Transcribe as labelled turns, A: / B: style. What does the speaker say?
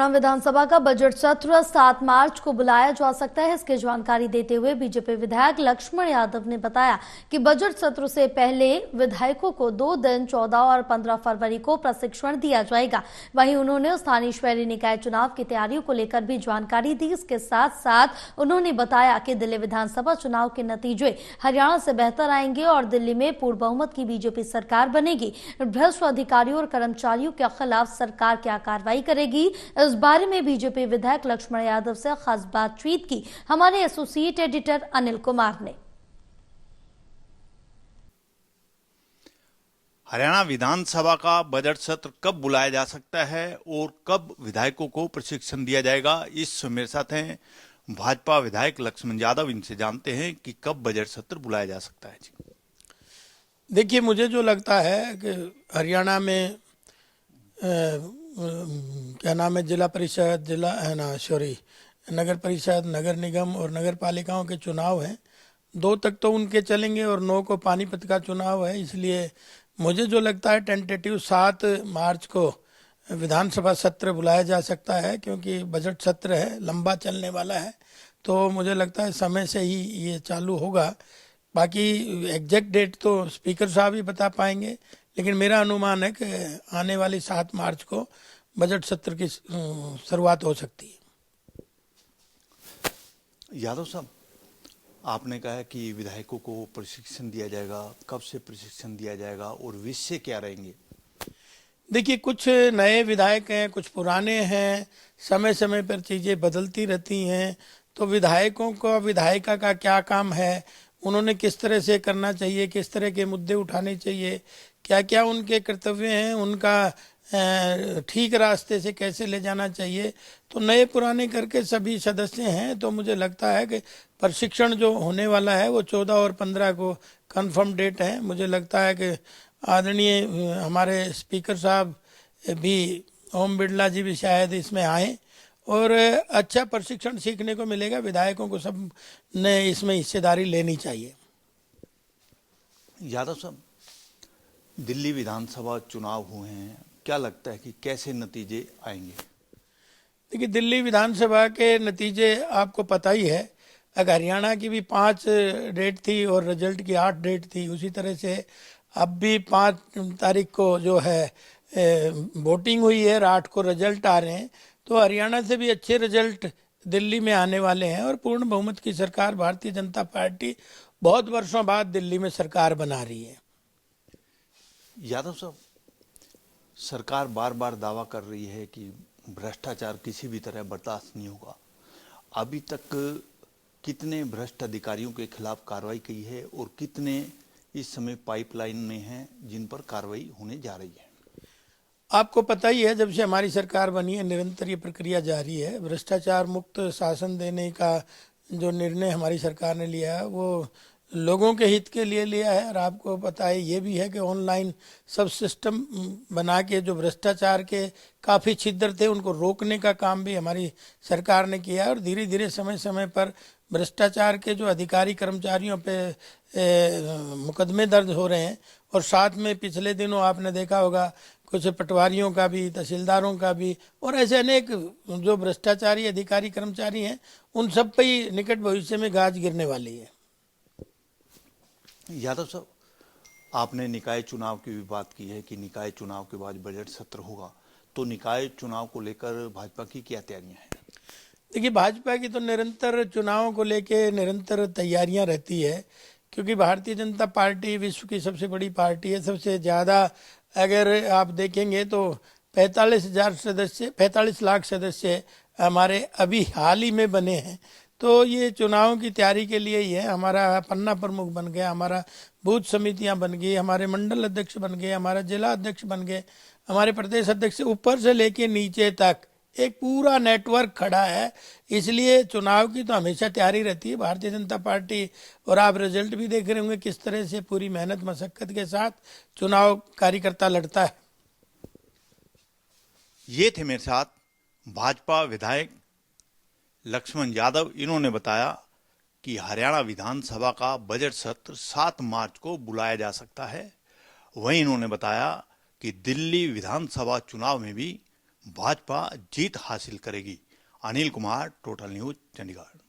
A: हरियाणा विधानसभा का बजट सत्र 7 मार्च को बुलाया जा सकता है। इसकी जानकारी देते हुए बीजेपी विधायक लक्ष्मण यादव ने बताया कि बजट सत्र से पहले विधायकों को 2 दिन 14 और 15 फरवरी को प्रशिक्षण दिया जाएगा। वहीं उन्होंने स्थानीय शहरी निकाय चुनाव की तैयारियों को लेकर भी जानकारी दी। इसके साथ साथ उन्होंने बताया कि दिल्ली विधानसभा चुनाव के नतीजे हरियाणा से बेहतर आएंगे और दिल्ली में पूर्ण बहुमत की बीजेपी सरकार बनेगी। भ्रष्ट अधिकारियों और कर्मचारियों के खिलाफ सरकार क्या कार्रवाई करेगी, इस बारे में बीजेपी विधायक लक्ष्मण यादव से खास बातचीत की हमारे एसोसिएट एडिटर अनिल कुमार ने।
B: हरियाणा विधानसभा का बजट सत्र कब बुलाया जा सकता है और कब विधायकों को प्रशिक्षण दिया जाएगा, इस मेरे साथ हैं भाजपा विधायक लक्ष्मण यादव। इनसे जानते हैं कि कब बजट सत्र बुलाया जा सकता है। जी
C: देखिए, मुझे जो लगता है कि हरियाणा में क्या नाम है, जिला परिषद, नगर परिषद, नगर निगम और नगर पालिकाओं के चुनाव हैं। 2 तक तो उनके चलेंगे और 9 को पानीपत का चुनाव है। इसलिए मुझे जो लगता है टेंटेटिव 7 मार्च को विधानसभा सत्र बुलाया जा सकता है, क्योंकि बजट सत्र है, लंबा चलने वाला है। तो मुझे लगता है समय से ही ये चालू होगा। बाकी एग्जैक्ट डेट तो स्पीकर साहब ही बता पाएंगे, लेकिन मेरा अनुमान है कि आने वाली 7 मार्च को बजट सत्र की शुरुआत हो सकती है।
B: यादव साहब, आपने कहा कि विधायकों को प्रशिक्षण दिया जाएगा, कब से प्रशिक्षण दिया जाएगा और विषय क्या रहेंगे?
C: देखिए, कुछ नए विधायक हैं, कुछ पुराने हैं, समय समय पर चीज़ें बदलती रहती हैं। तो विधायकों को, विधायिका का क्या काम है, उन्होंने किस तरह से करना चाहिए, किस तरह के मुद्दे उठाने चाहिए, क्या क्या उनके कर्तव्य हैं, उनका ठीक रास्ते से कैसे ले जाना चाहिए, तो नए पुराने करके सभी सदस्य हैं। तो मुझे लगता है कि प्रशिक्षण जो होने वाला है वो 14 और 15 को कंफर्म डेट है। मुझे लगता है कि आदरणीय हमारे स्पीकर साहब भी, ओम बिरला जी भी शायद इसमें आए और अच्छा प्रशिक्षण सीखने को मिलेगा। विधायकों को सब ने इसमें हिस्सेदारी लेनी चाहिए।
B: यादव साहब, दिल्ली विधानसभा चुनाव हुए हैं, क्या लगता है कि कैसे नतीजे आएंगे?
C: देखिए, दिल्ली विधानसभा के नतीजे आपको पता ही है। अगर हरियाणा की भी 5 डेट थी और रिजल्ट की 8 डेट थी, उसी तरह से अब भी 5 तारीख को जो है वोटिंग हुई है और 8 को रिजल्ट आ रहे हैं। तो हरियाणा से भी अच्छे रिजल्ट दिल्ली में आने वाले हैं और पूर्ण बहुमत की सरकार भारतीय जनता पार्टी बहुत वर्षों बाद दिल्ली में सरकार बना रही है।
B: यादव साहब, सरकार बार बार दावा कर रही है कि भ्रष्टाचार किसी भी तरह बर्दाश्त नहीं होगा। अभी तक कितने भ्रष्ट अधिकारियों के खिलाफ कार्रवाई की है और कितने इस समय पाइपलाइन में हैं जिन पर कार्रवाई होने जा रही है?
C: आपको पता ही है, जब से हमारी सरकार बनी है निरंतर ये प्रक्रिया जारी है। भ्रष्टाचार मुक्त शासन देने का जो निर्णय हमारी सरकार ने लिया है वो लोगों के हित के लिए लिया है। और आपको पता है ये भी है कि ऑनलाइन सब सिस्टम बना के जो भ्रष्टाचार के काफ़ी छिद्र थे उनको रोकने का काम भी हमारी सरकार ने किया है। और धीरे धीरे समय समय पर भ्रष्टाचार के जो अधिकारी कर्मचारियों पे मुकदमे दर्ज हो रहे हैं। और साथ में पिछले दिनों आपने देखा होगा कुछ पटवारियों का भी, तहसीलदारों का भी, और ऐसे अनेक जो भ्रष्टाचारी अधिकारी कर्मचारी हैं उन सब पे ही निकट भविष्य में गाज गिरने वाली है।
B: यादव साहब, आपने निकाय चुनाव की भी बात की है कि निकाय चुनाव के बाद बजट सत्र होगा, तो निकाय चुनाव को लेकर भाजपा की क्या तैयारियां हैं?
C: देखिए, भाजपा की तो निरंतर चुनावों को लेके निरंतर तैयारियां रहती है, क्योंकि भारतीय जनता पार्टी विश्व की सबसे बड़ी पार्टी है। सबसे ज़्यादा अगर आप देखेंगे तो 45 लाख सदस्य हमारे अभी हाल ही में बने हैं। तो ये चुनावों की तैयारी के लिए ही है। हमारा पन्ना प्रमुख बन गया, हमारा बूथ समितियां बन गई, हमारे मंडल अध्यक्ष बन गए, हमारा जिला अध्यक्ष बन गए, हमारे प्रदेश अध्यक्ष, ऊपर से लेके नीचे तक एक पूरा नेटवर्क खड़ा है। इसलिए चुनाव की तो हमेशा तैयारी रहती है भारतीय जनता पार्टी। और आप रिजल्ट भी देख रहे होंगे किस तरह से पूरी मेहनत मशक्कत के साथ चुनाव कार्यकर्ता लड़ता है।
B: ये थे मेरे साथ भाजपा विधायक लक्ष्मण यादव। इन्होंने बताया कि हरियाणा विधानसभा का बजट सत्र 7 मार्च को बुलाया जा सकता है। वहीं इन्होंने बताया कि दिल्ली विधानसभा चुनाव में भी भाजपा जीत हासिल करेगी। Anil Kumar, total news, Chandigarh.